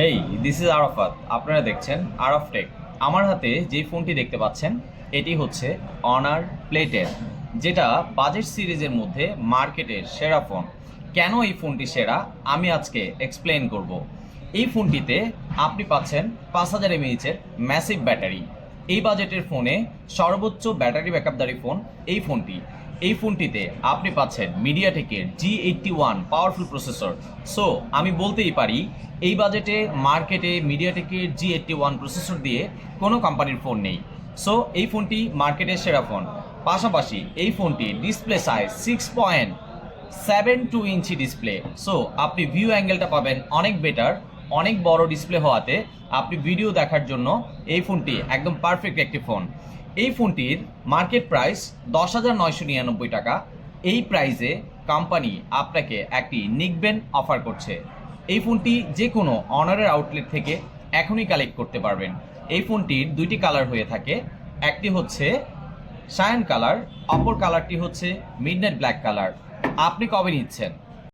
Hey, this is Arafat. আপনারা দেখছেন Araf take. আমার হাতে যেই ফোনটি দেখতে পাচ্ছেন এটি হচ্ছে অনার প্লেটের, যেটা বাজেট সিরিজের মধ্যে মার্কেটের সেরা ফোন। কেন এই ফোনটি সেরা আমি আজকে এক্সপ্লেন করব। এই ফোনটিতে আপনি পাচ্ছেন 5000 এমএইচের ম্যাসিভ ব্যাটারি। এই বাজেটের ফোনে সর্বোচ্চ ব্যাটারি ব্যাকআপদারি ফোন এই ফোনটি। এই ফোনটিতে আপনি পাচ্ছেন মিডিয়াটেকের G81 পাওয়ারফুল প্রসেসর। সো আমি বলতেই পারি এই বাজেটে মার্কেটে মিডিয়াটেকের G81 প্রসেসর দিয়ে কোনো কোম্পানির ফোন নেই। সো এই ফোনটি মার্কেটের সেরা ফোন। পাশাপাশি এই ফোনটি display size 6.72 inch display. So আপনি ভিউ অ্যাঙ্গেলটা পাবেন অনেক বেটার। অনেক বড় ডিসপ্লে হওয়াতে আপনি ভিডিও দেখার জন্য এই ফোনটি একদম পারফেক্ট একটি ফোন। এই ফোনটির মার্কেট প্রাইস 10,999 টাকা। এই প্রাইসে কোম্পানি আপনাকে একটি নিকবেন অফার করছে। এই ফোনটি যে কোনো অনারের আউটলেট থেকে এখনই কালেক্ট করতে পারবেন। এই ফোনটির দুইটি কালার হয়ে থাকে, একটি হচ্ছে সায়ান কালার, অপর কালারটি হচ্ছে মিডনাইট ব্ল্যাক কালার। আপনি কবে নিচ্ছেন?